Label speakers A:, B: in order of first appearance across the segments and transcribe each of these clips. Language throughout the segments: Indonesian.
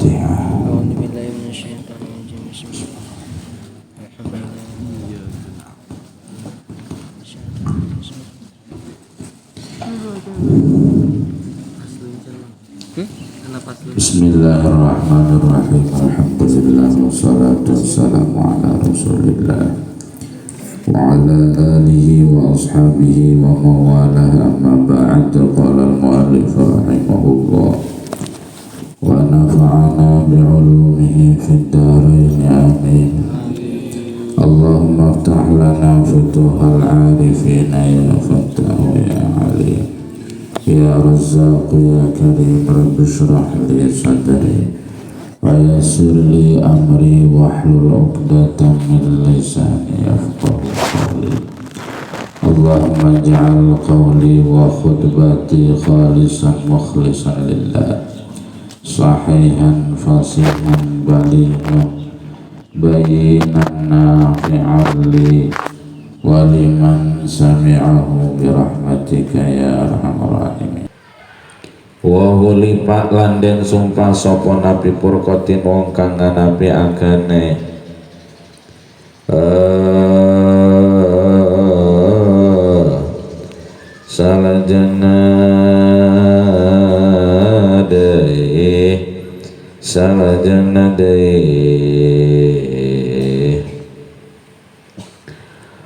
A: Al-Fatihah. Bismillahirrahmanirrahim. Alhamdulillah wassalatu wassalamu ala Rasulillah wa ala alihi wa ashabihi wa mawalah, amma ba'd. Qala al-mu'allif rahimahullah wa nafa'ana bi'ulumihi fid dharain amin. Allahumma aftah lana futuhal arifina ya Fattahu ya Alim ya Razzaq ya Karim. Rabbi shrah li sadri wa yassir li amri wahlul 'uqdatam min lisani yafqahu qawli. Allahumma ij'al qawli wa khutbati khalisan mukhlisan lillah, sahihan fasihan balighan bayinan nafi'an li waliman sami'ahu birahmatika ya arhamar rahimin. Wa hulipat lan den sumpah sapa nabi purkotin wong kang nganapi agane salajana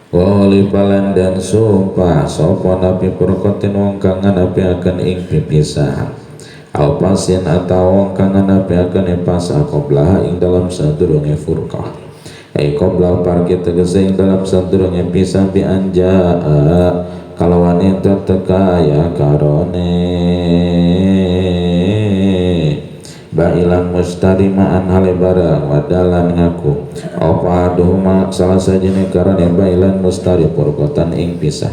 A: wali palan dan sumpah sapa nabi purkotin wong kang nganapi akan ing pipisahan al pasien atau wong kang nganapi akan ing pasah qoblah ing dalam sadurunge furqah qoblah parki tegese ing dalam sadurunge pisah bi anja kalawan ento teka ya karone bailan mustarimaan hale barang wadalan ngaku apa aduhuma salah sajine karane bailan mustari purkotan ing pisah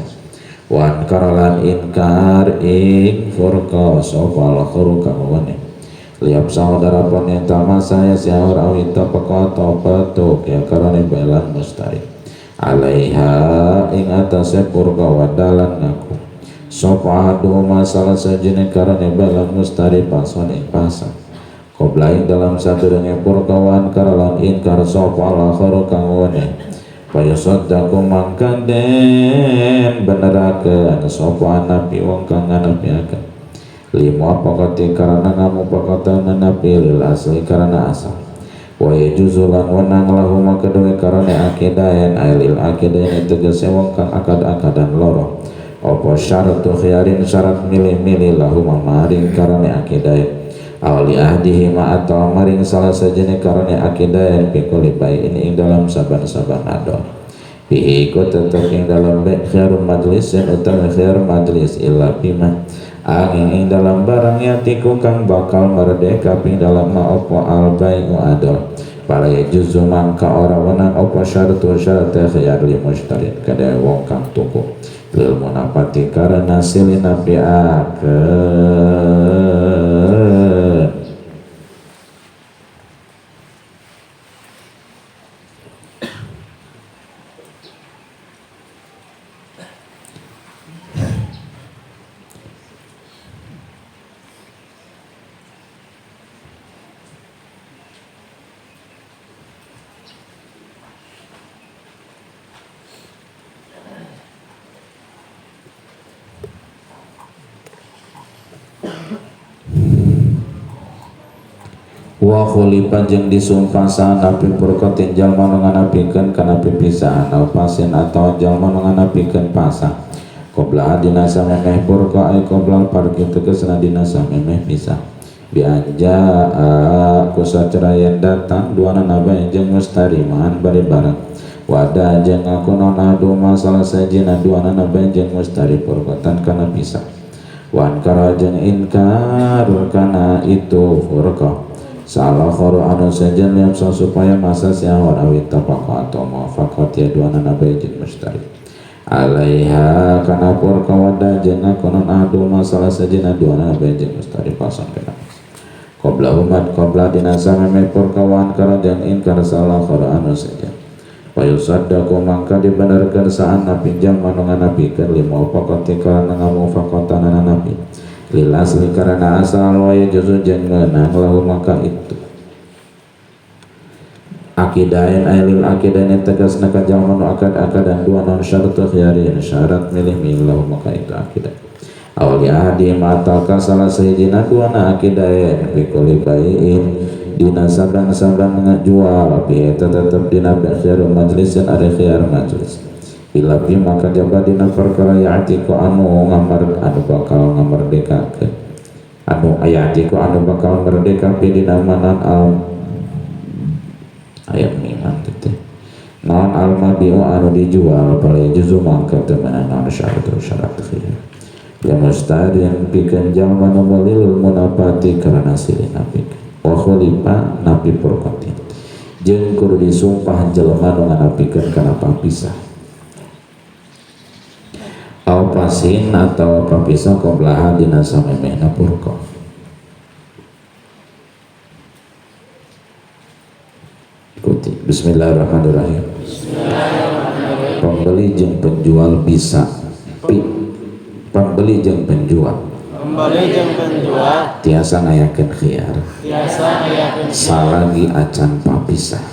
A: wan karalan inkar ing furqa sopal khuru kawane liap saudara pon yang tama saya siawar awita pekoto petuk ya karane bailan mustari alaiha ing atase furqa wadalan ngaku sopa aduhuma salah sajine karane bailan mustari pason ing pasah qoblain dalam sadurunge purkawan karalan inkar sapa al-akhiru kang wene payasaddaku mangka den benerakeun sapa nabi wong kang nganapiaken limu apa kati karena ngamu pakatan nabi lil asli karena asal wa yajuzulan wenang lahu maka dewe karena akidayan ailil akidayan tegese wong kang akad-akadan loro apa syaratu khiyarin syarat milih-milih lahu mamaring karena akidayan awli ahdihi atau maring salah sajane karena akidah yang pikuli baik ini ing dalam saban-saban adon bihi ikut tetap ing dalam khair majlis yang utama khair majlis illa bima angin ing dalam barang yatiku kang bakal merdeka ping dalam opo al bai'u adon para juzu mangka ora wenang opo syaratu syarat khair li mustarid kada wong kang tuku lil munafati karena silina pi'akeun wa khulipan jeung disumpah napi purkotin jalma nu nganapikeun kana pipisahan al pasien atau jalma nu nganapikeun pasah qoblah dina samemeh purqa ai qoblah parki tegesna dina samemeh pisah bianja kusacerayan datang duana nabai jeung mustariman bari bareng wada jeung ngakunon adu masalah sajina duana nabai jeung mustari purqatan kana pisah wan kara jeung inkar kana itu furqa salah khoro anu sajan liapsa supaya masa siawar awit tapaka atau muafakat ya duana nabai jeung mustari alaiha kana purqa wada jeung ngakunon adu masalah sajina duana nabai jeung mustari pasang kana qobla umat qobla dina samemeh purqa wan kara jeung inkar salah khoro anu sajan payusaddaku mangka dibenarkeun saan napi jalma nu nganapikeun lima pakati kana ngamufakotanana nabi lil asli karena asal wa yajuzu jeung ngeunang lahu maka itu akidain ailil akidain tegasna ka jalma nu akad-akadan dua non syarat khiyarin syarat milih-milih maka itu akidah awal yahdi mataka salah sahijina duana akidain bikuli bayin dina saban-saban ngajual bi tetep dina khiyar majlis dan ada khiyar majlis bila bi maka jabat dina perkara ya'tiku anu ngamar anu bakal ngamerdekakeun anu ayatiku anu bakal merdeka bi dina manan al ayat miman teh non almabiu anu dijual pada juzu mangka temenan non syarat khiyar ya mustadin pikeun jalma nu mulil munafati karena silih napikeun wa khulifa napi perkotin jeung kudu disumpah jalma nu nganapikeun kana papisah au pasin atau papisah qablaha dina samemehna purko. Ikuti bismillahirrahmanirrahim. Pembeli jeung penjual bisa pembeli jeung penjual tiasa ngayakeun khiyar salagi acan papisah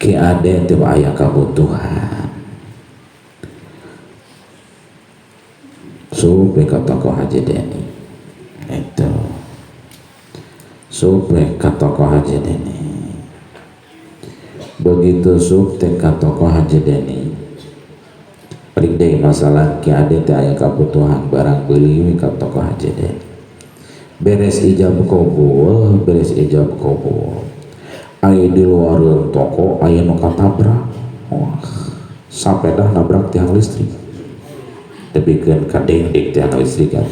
A: ki ade teu aya kabutuhan supaya kata ko Haji Deni itu supaya kata ko Haji Deni begitu supaya kata ko Haji Deni balik deh masalah ki ade teu aya kabutuhan barang beli kata ko Haji Deni beres ijab kabul aya di luar toko aya nu katabrak sapedah nabrak tiang listrik tepikeun ka dengdek tiang listrik kan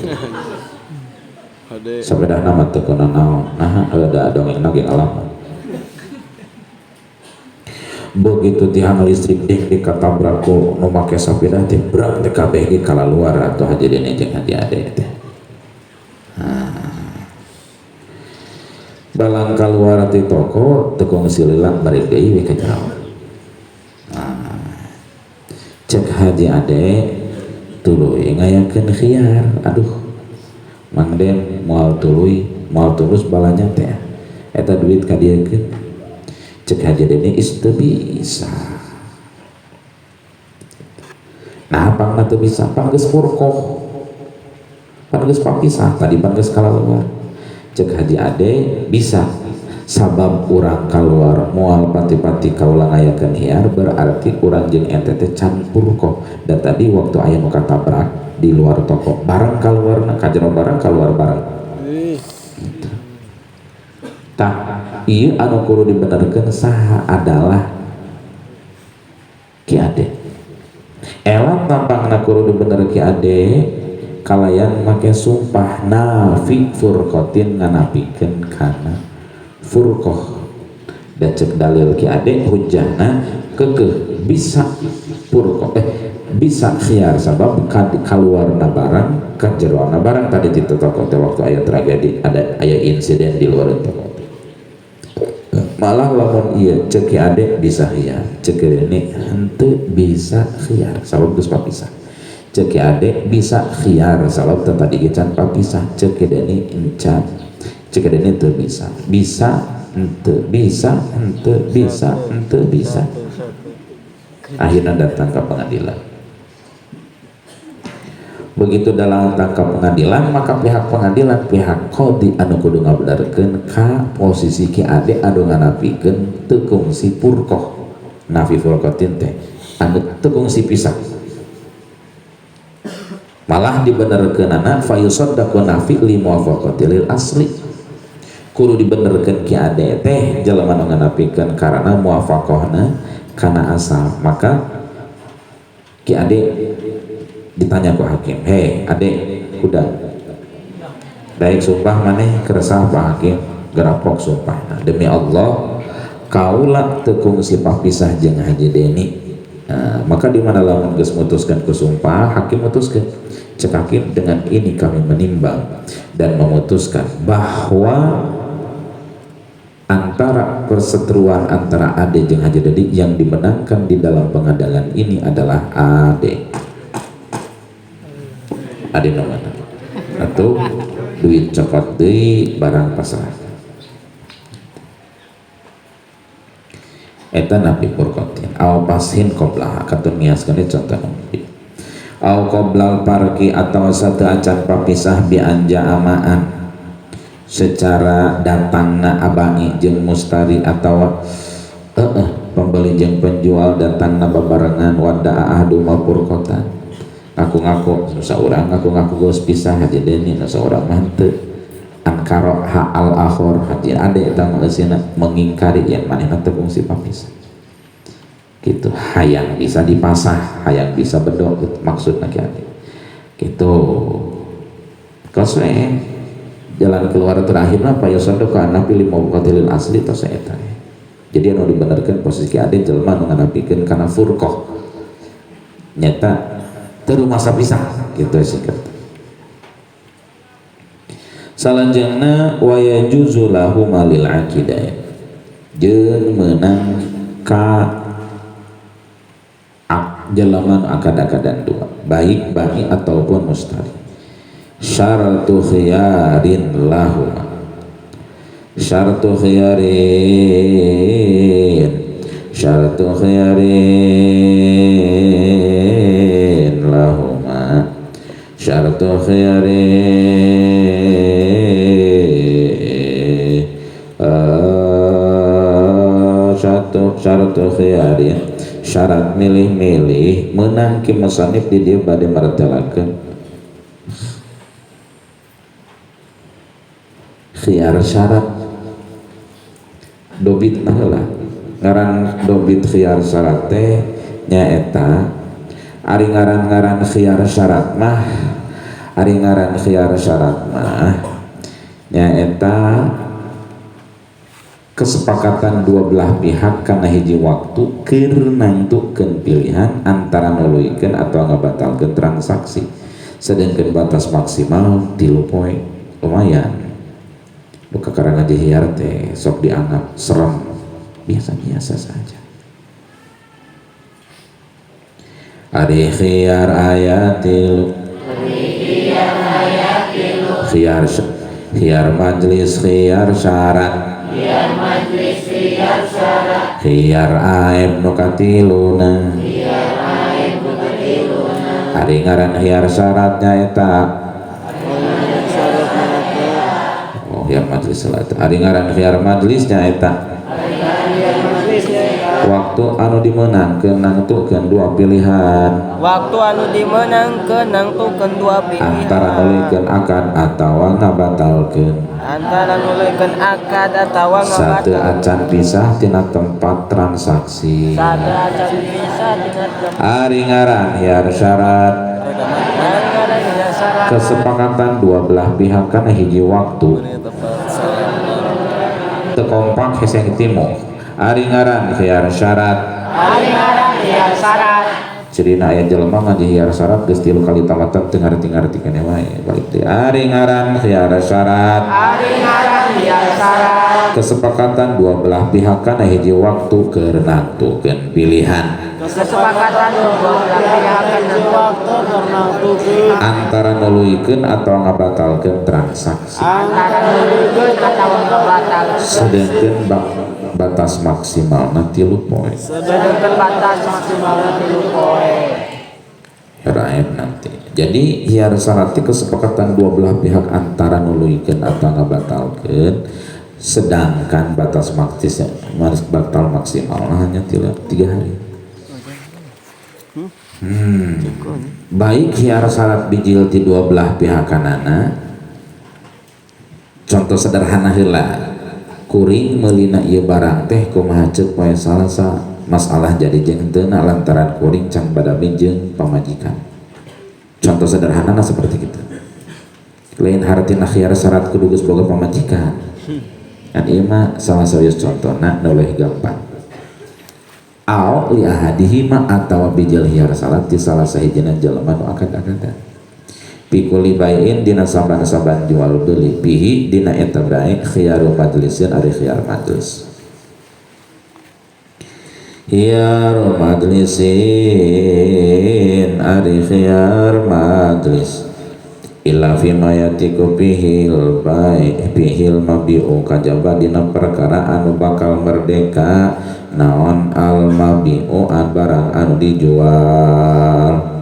A: sapedah nama teu kana naon nah ada dongeng ge ngalaman begitu tiang listrik dengdek katabrak ku nu make sapedah teh brak teh kabeh ge kalaluar atuh Haji Deni jeung hati ade teh balang keluar di toko tekung sililang balik deui ka jauh cek Haji Ade tuluy ngayakeun khiyar aduh Mang Den moal tuluy moal tulus balanya teh eta duit ka dieukeun cek Haji Deni teu bisa nah pangna teu bisa panggeus furqah panggeus papisah tadi panggeus kalaluar cek Haji Ade bisa sabab urang keluar moal pati-pati kaulah ngayakeun khiyar berarti urang jeung ente teh can furqah dan tadi waktu aya nu katabrak di luar toko barang kaluarna ka jero barang kaluar barang tah ieu anu kudu dibenerkeun saha adalah Ki Ade elang tampangna kudu dibener Ki Ade kalayan make sumpah nafi furqatin nganapikeun kana furqah dan cek dalil Ki Ade hujjahna keukeuh bisa furqah bisa khiyar sabab kaluarna barang ka jeroana barang tadi di toko teh waktu aya tragedi ada aya insiden di luar toko malah lamun ieu cek Ki Ade bisa khiyar cek ini henteu bisa khiyar sabab geus papisah cek Ki Ade bisa khiyar sabab tadi ge can papisah cek Deni encan cek Deni teu bisa henteu bisa akhirnya datang ke pengadilan begitu dalam tangkap pengadilan maka pihak pengadilan pihak qadi anu kudu ngabenerkeun ka posisi Ki Ade anu nganapikeun teu kungsi furqah nafi furqatin teh anu teu kungsi pisah malah dibenerkeunana fa yusaddaqu nafi li muwafaqatil asli kudu dibenerkeun Ki Ade teh jelema nu nganapikeun karena muwafaqahna kana asal maka Ki Ade ditanya ku hakim hei Ade kuda daek sumpah maneh keresah Pak Hakim gerapok sumpah demi Allah kaula teu kungsi papisah jeung Haji Deni maka di mana lamun geus mutuskeun ku sumpah hakim mutuskeun cek hakim dengan ini kami menimbang dan memutuskan bahwa antara perseteruan antara Ade jeung Haji Deni yang dimenangkan di dalam pengadilan ini adalah Ade nomor atau duit cokot deui barang pasrah eta napi furqatin aw pashin qablaha katun niaskeun contoh nabi aw qoblal parki atau satu acan papisah bi anja amaan secara datangna abangi jeung mustari atau pembeli jeung penjual datangna babarengan wada ahdu mapurqatan ngaku-ngaku saurang ngaku-ngaku geus pisah haji deuni saurang mah teu ankaro ha al akhor haji ade eta geusina mengingkari yen manehna teu fungsi papisah gitu hayang bisa dipasah hayang bisa bedog maksudna kieu gitu koswe jalan keluar terakhir apa ya sadaqah nabi lima qatilil asli tos eta jadi anu dibenerkeun posisi ade jelema nu nganapikeun kana furqah nyata teu masa pisah gitu singkat salanjutna wa yajuzu lahu malil aqidah jeung meunang ka jelema akad-akadan dua baik bani ataupun mustari syaratu khiyarin lahu syaratu khiyarin lahuma syaratu khiyarin syaratu khiyarin syarat milih-milih menang ki musannif di dieu bade martelakeun khiyar syarat dobit lah ngaran dobit khiyar syarat teh nyaeta ari ngaran-ngaran khiyar syarat mah nyaeta kesepakatan dua belah pihak kana hiji waktu keur nangtukeun pilihan antara nuluykeun atau ngabatalkeun transaksi sedangkan batas maksimal 3 poe lumayan buka karena dihiyar teh sok dianggap serem biasa-biasa saja ari khiyar ayatil khiyar majlis khiyar syarat khiyar aib nu katiluna ari ngaran khiyar syaratnya eta khiyar majlis salat ari ngaran khiyar majlisnya eta waktu anu dimenangkeun nangtukeun dua pilihan antara nuluykeun akad atawa ngabatalkeun satu acan pisah tina tempat transaksi ari ngaran khiyar syarat kesepakatan dua belah pihak kana hiji waktu teu kompak hese timu ari ngaran khiyar syarat cirina aya jelema ngajihiyar syarat geus 3 kali tamatan teu ngarti-ngarti keneh wae balik teh ari ngaran khiyar syarat kesepakatan dua belah pihak kana hiji waktu keur nantukeun pilihan antara nuluykeun atau ngabatalkeun transaksi sedangkeun batas maksimal nanti 3 poe raib nanti jadi khiyar syarat kesepakatan dua belah pihak antara nuluykeun atau ngabatalkeun sedangkan batas maksimal hanya 3 hari baik khiyar syarat bijil ti dua belah pihak kanana contoh sederhana heula kuring meulina ieu barang teh kumaha ceuk poe salasa masalah jadi jeung teu lantaran kuring can badami jeung pamajikan contoh sederhana seperti itu lain hartina khiyar syarat kudu geus boga pamajikan kan ieu mah salah sawius contona nu leuwih gampang au li ahadihi ma atawa bijil khiyar syarat ti salah sahijina jelema nu akad-akadan pikuli bayin dina saban-saban jual beli bihi dina eta bae khiyaru majlisin ari khiyar majlis khiyaru majlisin ari khiyar majlis illa fima yatiku pihil mabi'u kajaba dina perkara anu bakal merdeka naon al mabi'u an barang anu dijual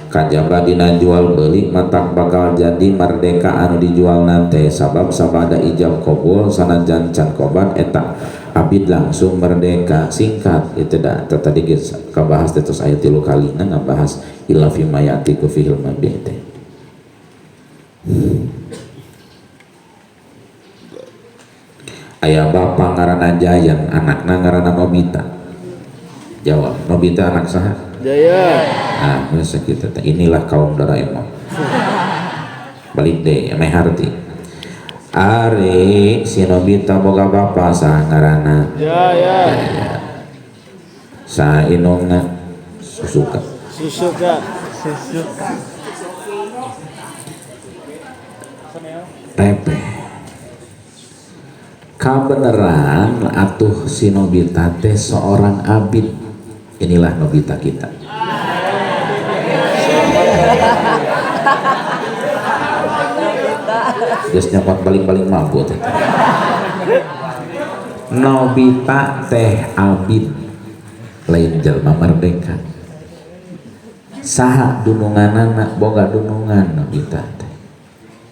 A: kajaba dina jual beli matak bakal jadi merdeka anu dijual nanti sabab sabada ijab kabul sanajan can kobat eta abid langsung merdeka singkat itu dah tadi kabahas terus ayat 3 kali ngabahas illa fima yatiku pihil mabi'u teh. Ayah bapak ngaranna Jayan, anakna ngaranna Nobita. Jawab, Nobita anak saha?
B: Jaya.
A: Nah, masa kita inilah kaum Doraemon. Balik deh, Meharti. Ari si Nobita boga bapak saha ngaranna?
B: Jaya.
A: Saha inungna? Susuka. Tepe. Kabeneran atuh si Nobita teh seorang abid. Inilah Nobita kita. Geus nyokot baling-baling mabut. Nobita teh abid lain jelema merdeka. Saha dununganana boga dunungan Nobita teh.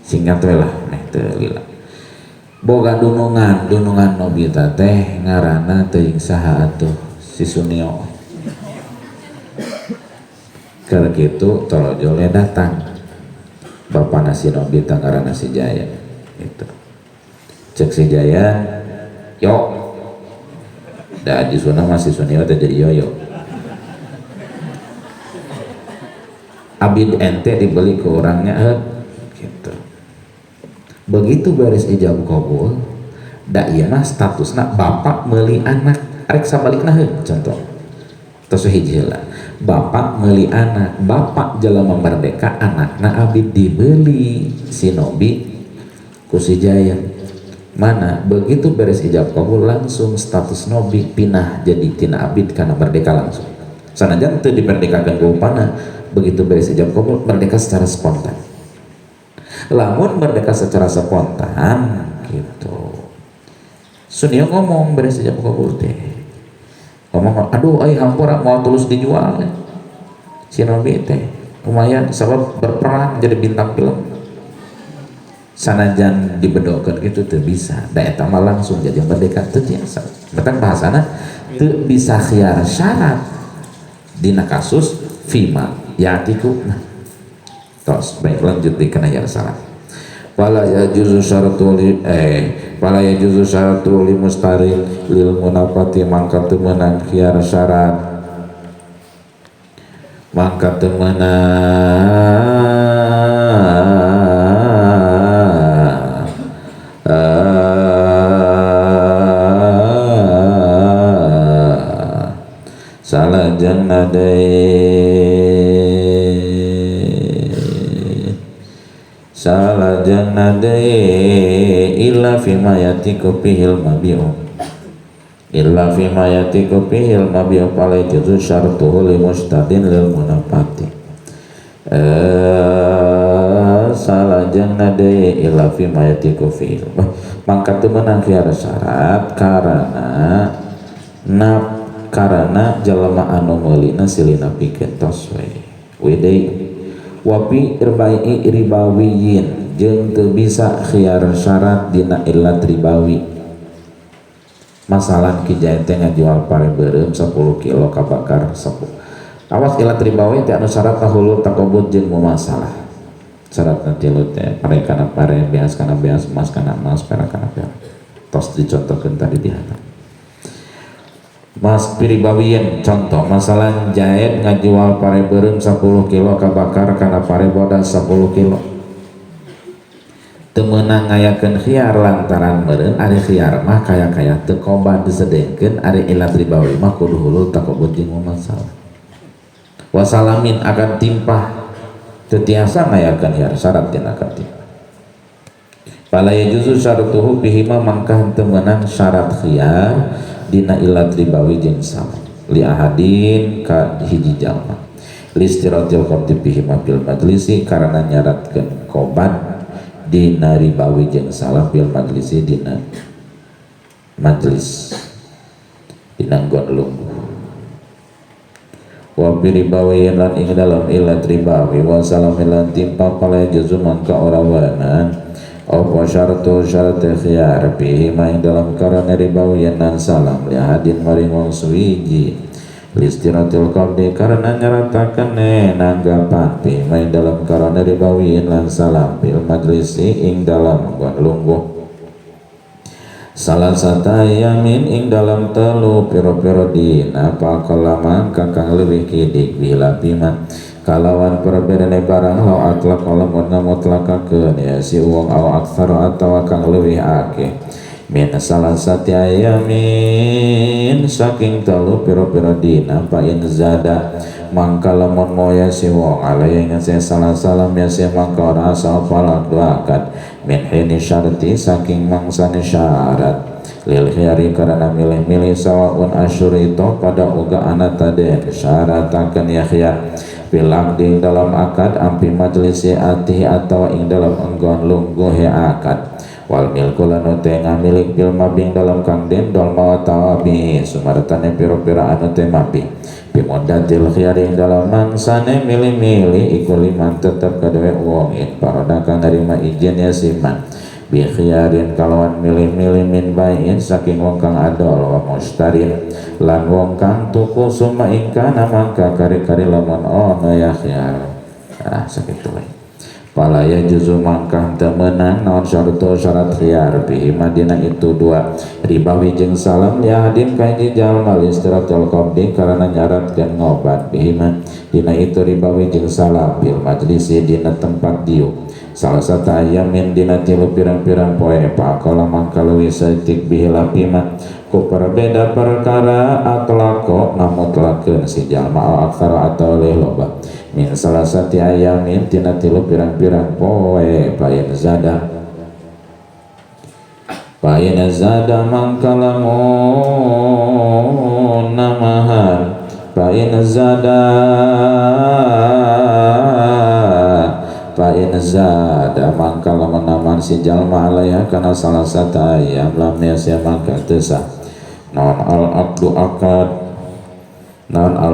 A: Singkat we lah meh teu lila. Boga dunungan Nobita teh ngaranna teuing saha atuh si Sunio. Keur kitu torojole datang bapana si Nobita ngaranna si Jaya gitu. Cek si Jaya yo da ajisuna masih Sunio teh jadi yoyo. Abid ente dibeli ke orangnya gitu. Begitu beres ijab kabul da ieu mah statusna bapak meuli anak rek sabalikna contoh tos hiji heula bapak meuli anak bapak jelema merdeka anakna abid dibeli si Nobi ku si Jaya mana begitu beres ijab kabul langsung status Nobi pinah jadi tina abid karena merdeka langsung sanajan teu diperdekakeun ku upana begitu beres ijab kabul merdeka secara spontan. Lamun merdeka secara spontan gitu. Sunio ngomong beres ijab kabul teh. Ngomong, aduh ai hampura mau tulus dijual. Si Nobi teh lumayan sebab berperan jadi bintang film. Sanajan dibedokeun gitu teu bisa. Da eta mah langsung jadi merdeka teu tiasa. Betang bahasana teu bisa khiar syarat dina kasus fima yatiku. Tos baik lanjut di kana ya salah. Wala yajuzu syaratul li mustari lil munafati mangka teu meunang khiar syarat mangka teu salah janna illa fima yatiku pihil mabi'u palai juzu syartuhu li mustadin lil munafati salah janna daya illa fima yatiku pihil mangka teu meunang khiar syarat karana jalema anu meulina silina pikeun tos we deui wapi irbai ribawiyin jeung teu bisa khiar syarat dina illat ribawi masalah kijaya teh ngajual parebeureum 10 kilo kabakar 10 awas illat ribawi teh anu syarat tahulu takobut jeung mumasalah syaratna tilu teh pare kana pare beas kana beas emas kana emas perak kana perak tos dicontohkeun tadi di hana mas piribawian contoh masalah jahit ngajual parebeureum 10 kilo kabakar kana pare bodas 10 kilo teu meunang ngayakeun khiar lantaran meureun ari khiar mah kaya-kaya teu qobat disedengkeun ari ilat ribawi mah kudu hulul takobut jeung masalah wasalamin akan timpah teu tiasa ngayakeun khiar syarat tina katimpah pala yajuzu syaratuhu bihima mangka teu meunang syarat khiar dina ilat ribawi jeung sama li ahadin ka hiji jalma listiratil qabdi bihi bil majlisi karena nyaratkeun qobat dina ribawi jeung salam bil majlisi dina majlis dina nggon lungguh wa biribawi lan ing dalam ilat ribawi wa salam lan timpa pala juzu mangka ora wanan apa syaratu syarat khiyar bihi ma ing dalam karana ribawi nan salam li hadin maring wong suwiji listiratil qabdi karena nyaratakan nanggapan bihi ma ing dalam karana ribawi lan salam bil majlisi ing dalam nggon lungguh salah satu yamin ing dalam telu piro-piro dina pakalama kakang lebih kidik bila piman kalawan perbedaan barang lau atlak lamun mutlakakeun ya si uang au aktsar atau kang lebih akeh min salah satu yamin saking telu piro-piro dina pa in zada mangka lamun moya si wong alaya ngasih salah salam ya si mangka ora asal falak doakan min hini syarti saking mangsane syarat lil khiyari karena milih-milih sawaun asyurito pada uga anak taden syaratakan ya khiyar bil aqdi dalam akad ampi majlisi ati atau ing dalam enggon lungguh ya akad wal milku lanu teh ngamilik bil mabing dalam kang den dol mawatawabi sumaratane pira-pira anu teh mabing bimudatil khiyari dalam mangsane milih-milih iku liman tetep kadoe wong in paroda kang narima izin ya siman bi khiyarin kalawan milih-milih min bayin saking wong kang adol wa mustarin lan wong kang tuku summa ingkana mangka kari-kari lamun ono ya khiyar sakitu we palaya juzu mangkah temenang naon syarat khiyar bihi madina itu dua ribawi jeung salam ya hadin kaji jalma listiratul qabdi karena nyaratkeun ngobat bihi dina itu ribawi jeung salam bil majlisi dina tempat diuk salah satu ayamin dina tilu pirang-pirang poe pakala mangka leuwih saeutik bihi lapima ku perbeda perkara atlaqo namutlakeun si jalma au aktsara atau leuwih loba min salah satu ayamin tina tilu pirang-pirang poe payen zada mangka lamun namahan payen zada mangka lamun naman si jalma alaya kana salah satu ayam lam yasya mangka tesah non al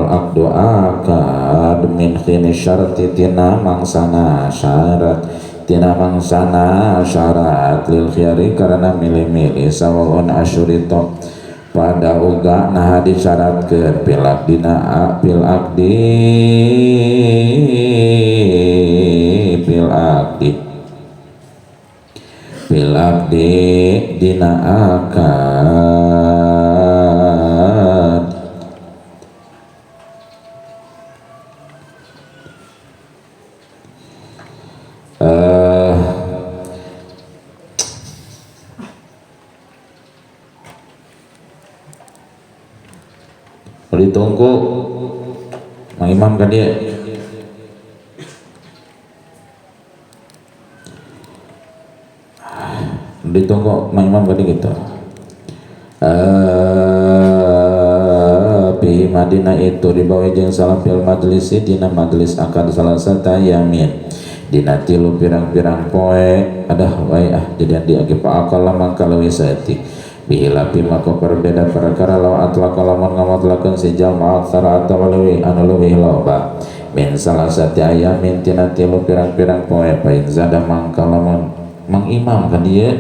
A: aqdu akad min khini syarti tina mangsana syarat lil khiyari karena milih-milih sawaun asyurito pada uga nah disyaratkeun bil aqdi dina akad ditunggu Mang Imam kan dia ditunggu Mang Imam kan gitu bihi madina itu dibawa jeung salam fil majlisi dina majlis akad salah satu yamin dina tilu pirang-pirang poe adah wae jadian di age paakala mangka leuwih saeutik bihi lapi maka berbeda perkara law atlaq lamun ngamutlakeun si jalma aktsara atau leuwih anu leuwih loba min salah satu ayamin tina tilu pirang-pirang poe pain zada mangka lamun Mang Imam kan dia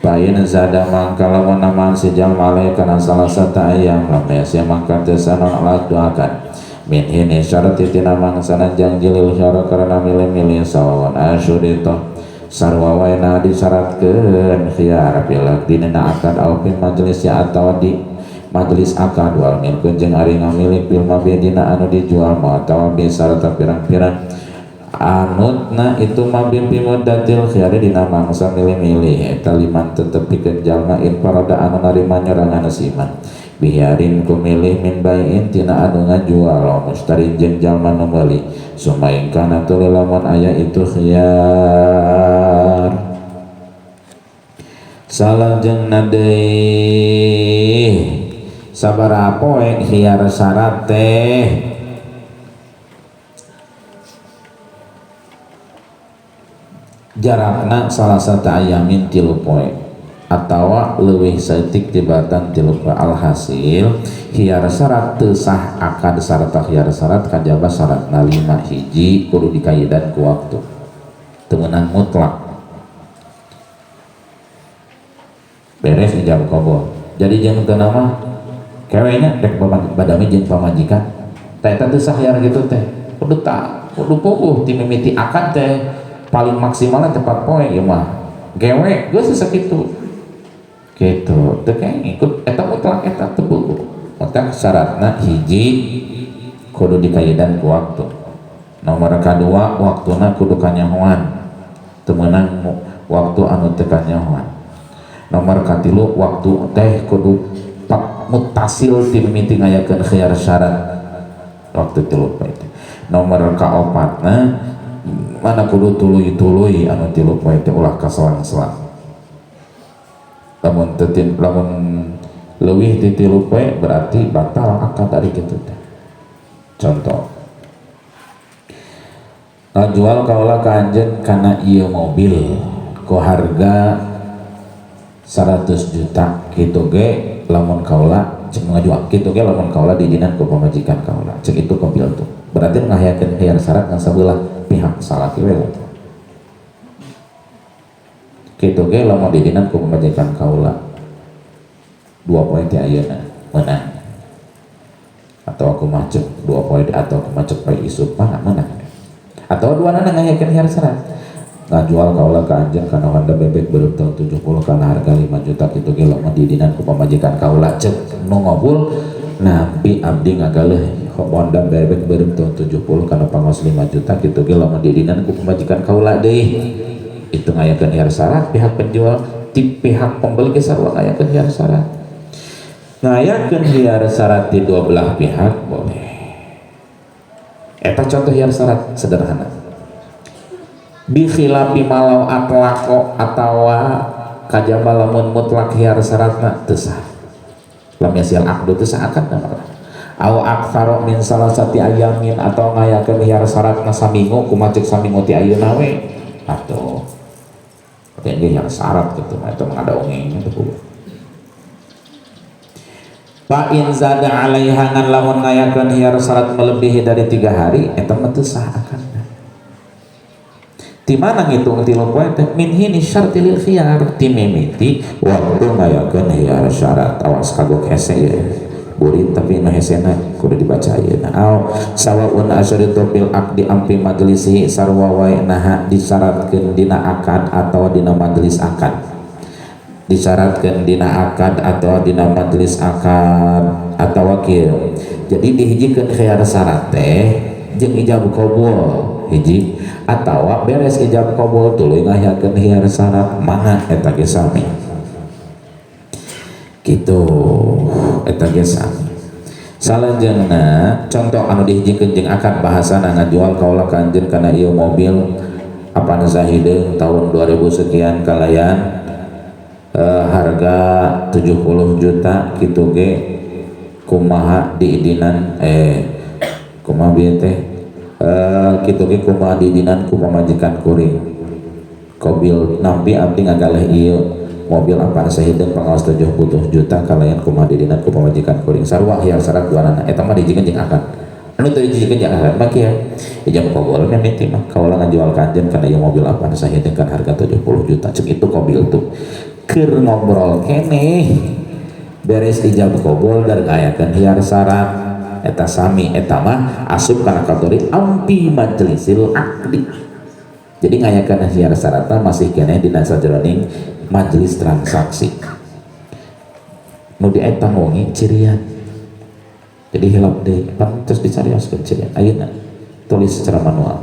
A: pain zada mangka lamun naman si jalma alai kana salah satu ayam lamnya sia mangka teu sanon alat doakan min hini syarat tina mangsana jangjilil syarat karena milih-milih sawawan asyurito sarwa waina disyaratkeun khiyar bila dina akad au fi majlis ya atau di majlis akad wal milkun jeung ari ngamilik bil mabedina anu dijual ma atawa bi sarata pirang-pirang anutna itu mabim bi muddatil khiyar dina mangsa milih-milih eta liman tetep pikeun jalma in parada anu narima nyerangan siman biharin ku milih min bai'in tina anu ngajual mustarin jeung jalma nu meuli sumaing kana teu lamun aya itu khiyar salajengna deui sabaraha poe khiyar syarat teh jarakna salah satu ayamin 3 poe atawa leuwih saeutik tibatan 3 poe. Alhasil hiar syarat teu sah akad sarta hiar syarat kajaba syaratna 5 hiji kudu dikaidan ku waktu teu meunang mutlak beres ijab qabul. Jadi jeung teu nama kewenya rek badami jeung pamajikan teh teu sah hiar gitu teh kudu puguh ti mimiti akad teh paling maksimalnya 4 poe ieu mah gewe geus sakitu gitu teu ikut eta mutlak eta teu puguh. Mutlak syaratna hiji kudu dikaidan ku waktu, nomor kadua waktuna kudu kanyahoan teu meunang waktu anu teu kanyahoan, nomor katilu waktu teh kudu mutasil ti mimiti ngayakeun khiyar syarat waktu 3 poe. Nomor kaopatna mana kudu tuluy-tuluy anu 3 poe teh ulah kaselang-selang. Lamun leuwih ti 3 poe berarti batal akad dari kitu teh. Contoh jual kaula ka anjeun kana ieu mobil ku harga 100 juta kitu ge lamun kaula cek ngajual kitu ge lamun kaula didinan ku pamajikan kaula cek itu mobil tuh berarti ngahayakeun khiyar syarat ngan sabelah pihak salaki we kitu ge lamun didinan ku pamajikan kaula 2 poe ti ayeuna meunang atau aku macet 2 poe atau aku macet poe isuk mana meunang atau duana ngahayakeun khiyar syarat ngajual kaula ka anjeun kana Honda bebek beureum tahun 70 kana harga 5 juta kitu ge lamun didinan ku pamajikan kaula cek nu ngobul nabi abdi ngagaleh Honda bebek beureum tahun 70 kana pangos 5 juta kitu ge lamun didinan ku pamajikan kaula deui itu ngayakeun khiyar syarat pihak penjual ti pihak pembeli ge sarua ngayakeun khiyar syarat ngayakeun khiyar syarat di dua belah pihak boleh eta contoh khiyar syarat sederhana bi khilafi malau atlaqo atawa kajaba lamun mutlak khiyar syaratna teu sah lam yasil aqdu teu sah akad namanya au aktsara min salasati ayamin atau ngayakeun khiyar syaratna saminggu kumaha ceuk saminggu ti ayeuna we atuh teh khiyar syarat kitu mah eta mah ada ongengna teu kudu fa in zada alaiha ngan lamun ngayakeun khiyar syarat melebihi dari 3 hari eta mah teu sah akad. Di mana ngitung 3 poe teh min hini syartil khiyar ti mimiti waktu ngayakeun khiyar syarat awas kagok hese ya burit tapi nu hesena kudu dibaca ayeuna au sawaun asyaritu bil aqdi ampi majlisi sarwa wae naha disyaratkeun dina akad atau dina majelis akad disyaratkeun dina akad atau dina majelis akad atau wakil jadi dihijikeun khiyar syarat teh jeung ijab qabul hiji atawa beres ijab qabul tuluy ngayakeun khiyar syarat mana eta ge sami kitu eta ge sami. Salanjutna contoh anu dihijikeun jeung akad bahasana ngajual kaula ka anjeun kana ieu mobil apana sahideung tahun 2000 sekian kalayan harga 70 juta kitu ge kumaha diidinan kumaha bieu teh kitu ge kumaha didinan ku pamajikan kuring mobil nampi abdi ngagaleh ieu mobil apana sahideung pangaos 70 juta kalayan kumaha didinan ku pamajikan kuring sarua khiyar syarat duanana eta mah dijikeun jeung akad anu teu dijikeun jeung akad mah kieu ijab qabul mimiti mah kaula ngajual ka anjeun kana ieu mobil apana sahideung kan harga 70 juta cek itu mobil tuh keur ngobrol keneh beres ijab qabul dar ngayakeun khiyar syarat eta sami eta mah asup kana kategori ampi majlisil aqdi jadi ngayakeun khiyar syaratna masih keneh dina sajroning majelis transaksi nu di eta ngongi cirian jadi hilap deui pantes dicarioskeun cirian ayeuna tulis secara manual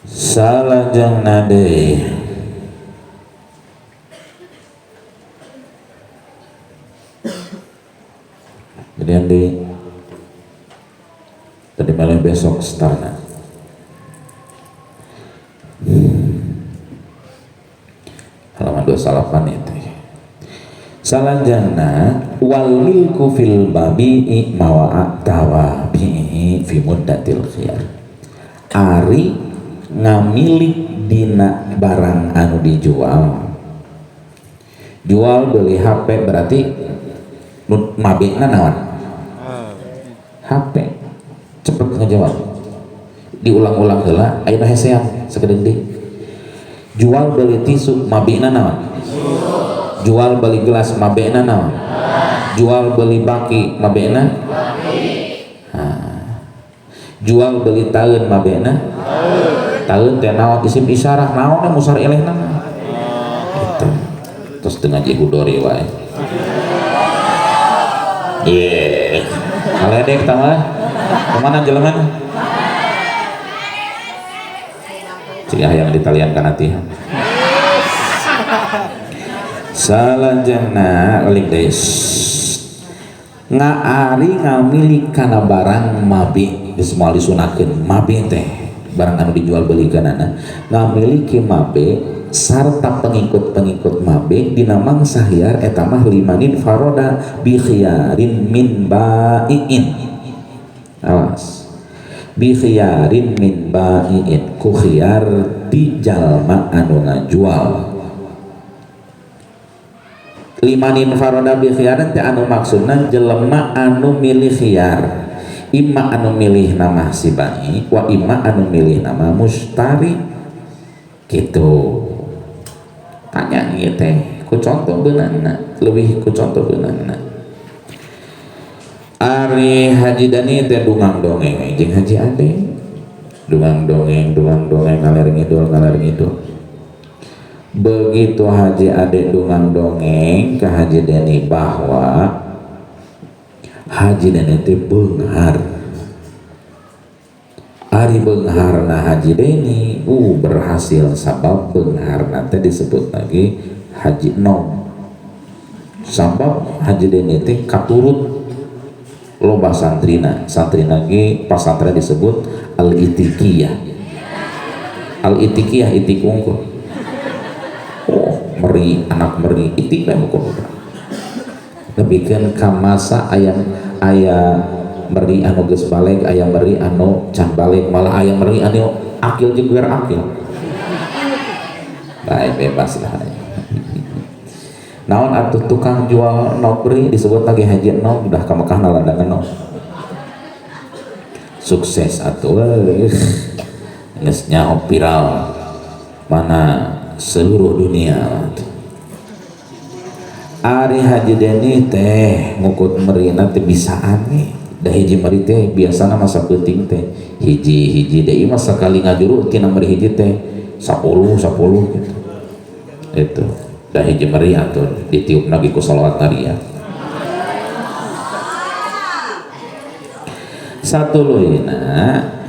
A: salajengna deui kemudian tadi malam besok startna halaman 28 itu Salanjana wal milku fil babi'i mawa'a tawabi'i fi muddatil khiyar. Ari ngamilik dina barang anu dijual. Jual beli HP berarti mabekna naon? HP. Cepet ngejawab. Diulang-ulang heula ayeuna hesean sakedeung. Jual beli tisu mabekna naon? Jual beli gelas mabekna naon? Jual beli baki mabekna? Jual beli taeun mabekna? Taeun teh naon isim isyarah naon musar elehna? Itu. Terus dengan jigu dori wae. Kaledek tama. Kemana jelema? Cik yang ditaliankan hati. Salanjana alik deus ngaari ngamilik kana barang mabe geus moal disunahkeun mabe teh barang anu dijual belikanana ngamiliki mabe sarta pengikut-pengikut mabe dina mangsa hiar eta mah limanin faroda bi khiyarin min ba'iin. Awas bi khiyarin min ba'iin ku khiyar ti jalma anu ngajual. Limanin faroda bi khiyaran teh anu maksudna jelema anu milih khiyar, imma anu milih nama si bai wa imma anu milih nama mustari gitu. Tanya ieu teh ku contoh beunana, leuwih ku contoh beunana. Ari Haji Dani teh dungang dongeng jeung Haji Ade. Dungang dongeng ngaler ngidul. Begitu Haji Ade dungang dongeng ke Haji Deni bahwa Haji Deni itu beunghar. Ari beungharna Haji Deni berhasil sabab beungharna teh disebut lagi Haji Nom. Sabab Haji Deni teh katurut loba santrina ge pasantren disebut Al-Itikiyah. Al-Itikiyah itik unggul. Meri anak meri itik bae hukum lebihkeun ka masa aya meri anu geus baleg aya meri anu can baleg malah aya meri anu akil jeung geus akil bae bebas lah. Naon atuh tukang jual nobri disebut lagi Haji Nom udah ka Mekah nalandangan nom sukses atuh geus nyaho viral mana seluruh dunia. Ari Haji Deni teh ngukut merina teh bisaan nih da hiji meri teh biasana masa peuting teh hiji deui mah sakali ngajuru tina meri hiji teh 10 gitu. Itu da hiji meri atuh ditiupna ge ku shalawat naria. Satuluyna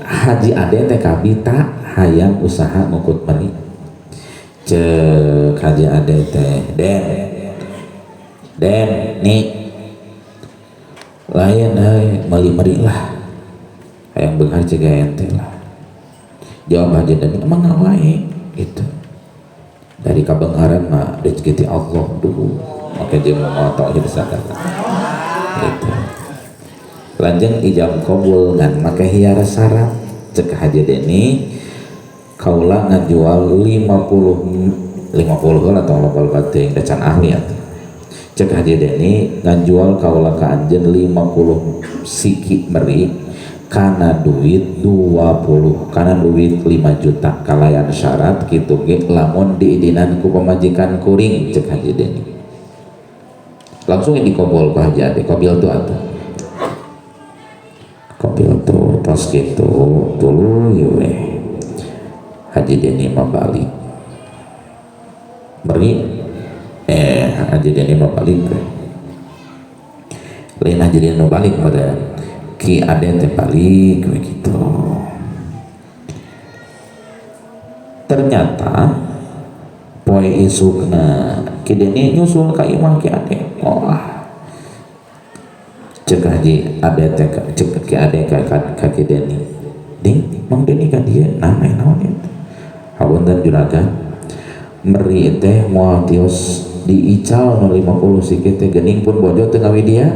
A: Haji Ade teh kabita hayang usaha ngukut meri. Cek Haji Ade teh den nih lain meli meri lah hayang beunghar cegayan teh lah. Jawab Haji Deni emang ngawae gitu dari kabeungharan mah rezeki ti Allah dulu maka jeung moto jadi sakata gitu. Lanjeng ijab qabul ngan make hiara syarat cek Haji Deni kaula ngajual 50 atau lokal bating dacan ahli atuh. Cek Haji Deni ngajual kaula ka anjeun 50 siki meri kana duit 20 kana duit 5 juta kalayan syarat kitu ge lamun diidinan ku pamajikan kuring cek Haji Deni. Langsung dikobol ku Haji Ade kobil tuh atuh. Kobil tuh pas gitu tuluy we. Haji Deni mabalik beri Haji Deni mabalik lain Haji Deni mabalik pada Ki Ade teh balik begitu. Ternyata poe isukna Ki Deni nyusul ka imah Ki Ade. Cek Haji Ade teh cek Ki Ade ka Ki Deni ding Mang Deni ka dieu naon eta hapunten juragan meri teh moal tios diical 50 sikit teh geuning pun bojo teu ngawidian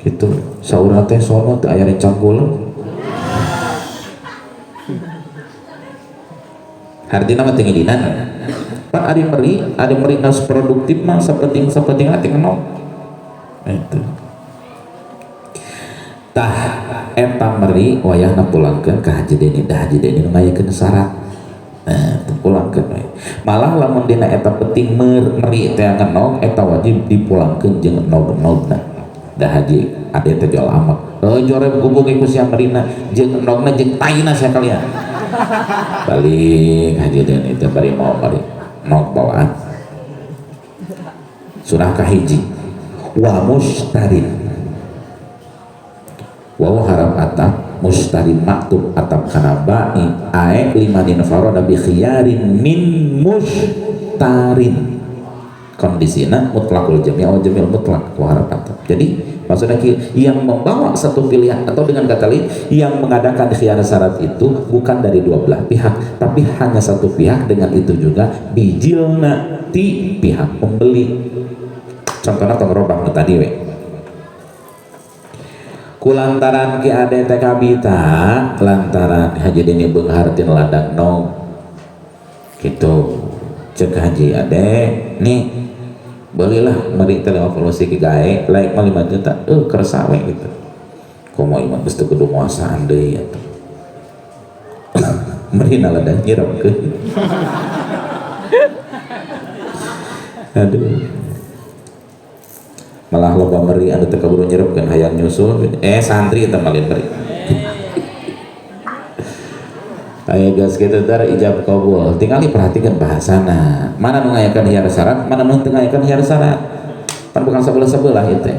A: gitu saurna teh sono teu aya rencang kula hartina mah teu ngidinan pan ari meri nas produktif mah sapenting teh kenal itu tah eta meri wayahna pulangkeun ka Haji Deni dah Haji Deni nu ngayakeun syarat pulangkeun we malah lamun dina eta penting meri teh ngenog eta wajib dipulangkeun jeung nog-nogna dah Haji ade teh jual amak joreb gubung iku sia merina jeung nogna jeung taina sakalian balik Haji Deni teh bari mau bari nog bawaan surah kahiji wa mustarin wa harap atap mustarin maktub atap kana ba'i ae limanin farada bi khiyarin min mustarin kondisina mutlakul jami' atau jamil mutlak wa harap atap jadi maksudnya yang membawa satu pilihan atau dengan kata lain yang mengadakan khiyar syarat itu bukan dari dua belah pihak tapi hanya satu pihak dengan itu juga bijilna ti pihak pembeli contohnya tong robah nu tadi we kulantaran ki ade teh kabita lantaran Haji Deni beunghar tina ladang nog kitu ceuk Haji ade nih belilah meri teh 50 siki gae laek mah 5 juta kersa we gitu komo iman geus teu kudu muasaan deui atuh meri na ladang nyirepkeun aduh malah loba meri anu teu kaburu nyerepkeun hayang nyusul santri eta malin meri aya geus kitu dar ijab qabul tinggal diperhatikan bahasana mana nu ngayakeun khiyar syarat mana nu teu ngayakeun khiyar syarat pan bukan sabelah-sabelah ieu teh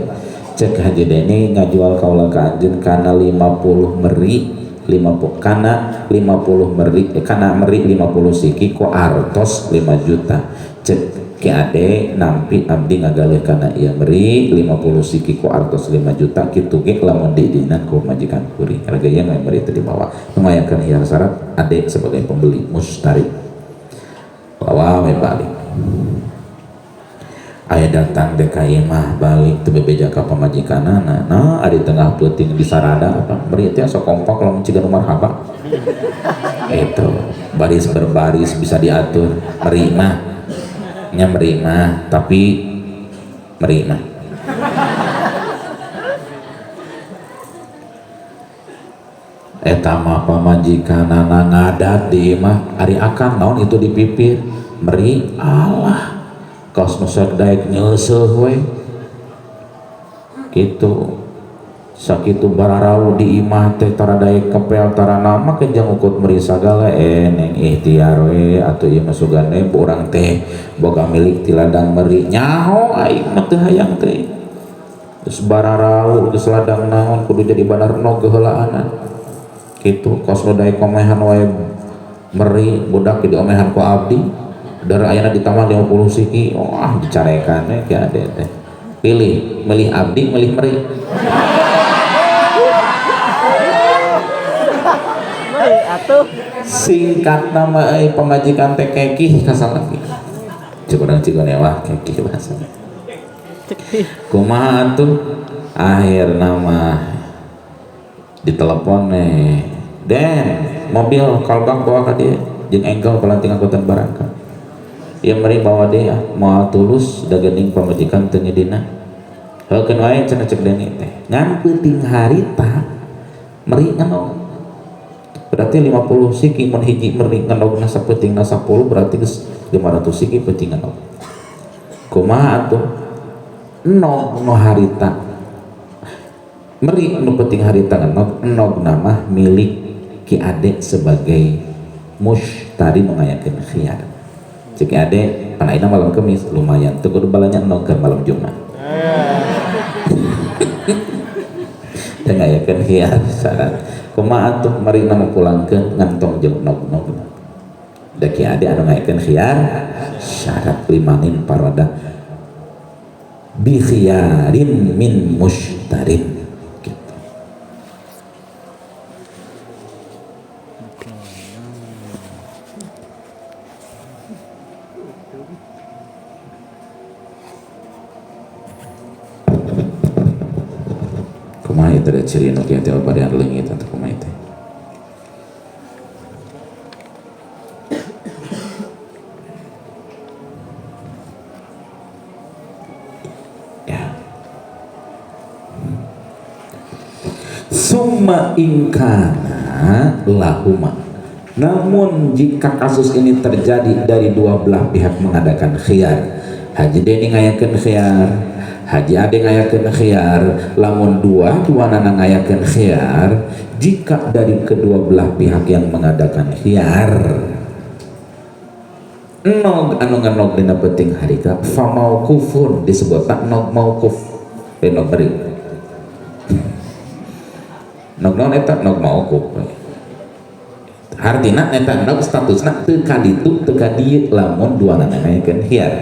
A: ceuk Haji Deni ngajual kaula ka anjeun kana 50 meri 50 kana 50 meri kana meri 50 siki ku artos 5 juta ceuk ki ade nampi abdi ngagalih kana ieu meri 50 siki ku artos 5 juta kitu ge lamun didinan ku majikan kuring harganya mah meri teu dibawa ngayakeun khiyar syarat ade sebagai pembeli mustari bawa we balik aya datang dek ka imah balik teu bebeja ka pamajikanana nah ari tengah peuting di sarada apa meri teh sok kompak lamun ciga marhaba itu baris berbaris bisa diatur meri mah nya meri mah tapi meri mah eta mah pamajikanana ngadat di imah ari akan naon itu dipipir meri alah kaos nu sok daek nyeuseuh we kitu sakitu bararau di imah teh tara daek kepel tara nama kenjang ukut meri sagala neng ikhtiar we atuh ieu mah sugane urang teh boga milik ti ladang meri nyaho aing mah teu hayang teh geus bararau geus ladang naon kudu jadi banar nog geulaanan kitu kos nu daek komehan wae meri budak di omehan ku abdi dar ayana ditambah 50 siki wah dicarekan we ki ade teh pilih milih abdi milih meri singkat nama pemajikan teh kekih kasalaki cukurang cikone wah kekih bahasanya kumaha tuh akhir nama ditelepon Den mobil kalbang bawa ka dia jeung engkel pelanting angkutan barang kan ieu meri bawa dia moal tulus da geuning pamajikan teu nyedina heukeun wae cenah cek Deni teh ngan peuting harita meri ngenog berarti 50 siki mun hiji meri ngenogna sapeutingna 10 berarti geus 500 siki peuting ngenog kumaha atuh nog nu harita meri nu peuting harita ngenog nama milik ki ade sebagai mushtari mengayakeun khiyar cek ade pan ayeuna malam Kemis lumayan teu kudu balanya enog keur malam Jumat teu ngayakeun khiyar syarat kumaha atuh mari nama pulangkeun ngantong jeung nog-nog da ki ade anu ngayakeun khiyar syarat limanin parada bi khiyarin min mushtarin kumaha eta da ciri nu kieu teh barian leungit atau kumaha teh. Summa ingkana lahuma, namun jika kasus ini terjadi dari dua belah pihak mengadakan khiyar, Haji Deni ngayakeun khiyar, Haji Ade ngayakeun khiyar, lamun dua-duana ngayakeun khiyar, jika dari kedua belah pihak yang mengadakan khiyar nog anu nganog dina penting harita fa mauqufun disebut tak nog mauquf nog bari nog non eta nog mauquf artina eta nog statusna teu ka ditu teu ka dieu lamun duana ngayakeun khiyar.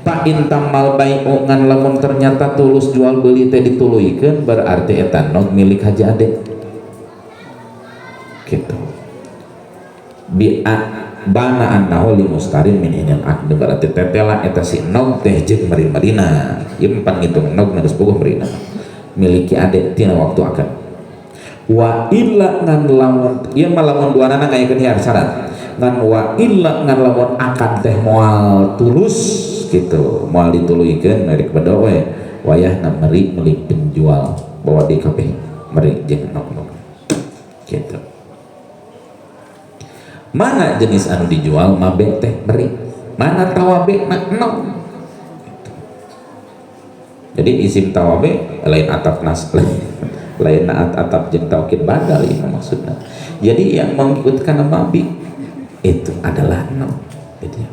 A: Pak intamal bai'u ngan lamun ternyata tulus jual beli teh dituluykeun berarti eta nog milik Haji Ade gitu. Bana annahu li mustarin min inil aqd berarti tetela eta si nog teh jeung meri-merina ieu pan ngitung nog geus bogoh merina miliki Ade tina waktu akad. Wa illa ngan lamun ieu mah lamun duanana ngayakeun khiyar syarat ngan wa illa ngan lamun akad teh moal tulus gitu moal dituluykeun merek beda we wayahna meri milik penjual bawa di kabeh meri jeung nog gitu. Mana jenis anu dijual mabe teh meri, mana tawabe nak nog gitu. Jadi isim tawabe lain atap nas lain atap jeung taukid badal ini maksudnya. Jadi yang mengikutkan mabi itu adalah nog gitu ya.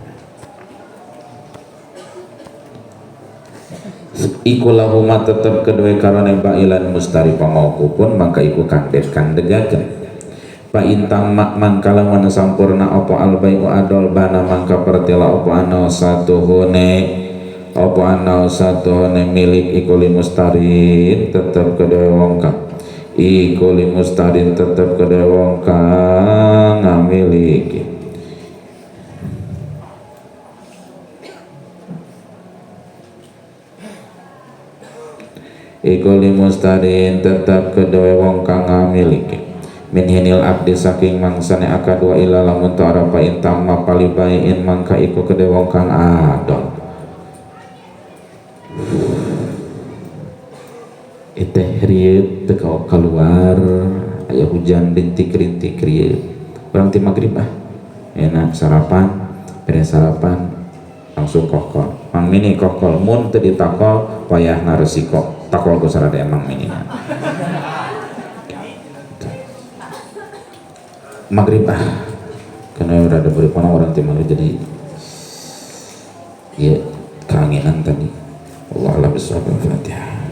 A: Iku lahuma tetep kedua karena ba'ilan mustari pamauqupun maka iku kang degakeun. Fa intang mangkala wana sampurna apa albai'u adol bana mangka pertela apa ana satuhune milik iku limustarin tetep kedua wong kang iku limustarin tetep kedua wong kang ngamiliki iku limustarin tetep kedua wong kang ngamiliki min hinil abdi saking mangsane akad wa ila lamun ta'ara fa intamma palibain mangka iku kedhe wong kang adol. Iteh rieup teu keluar aya hujan rintik-rintik rieup urang ti magrib enak sarapan beres sarapan langsung kokol mang mini kokol mun teu ditakol wayahna resiko takol ku sarada emang mini maghrib karena udah ada berapa orang tim jadi ya keanginan tadi. Allah alam bisawab. Al-Fatihah.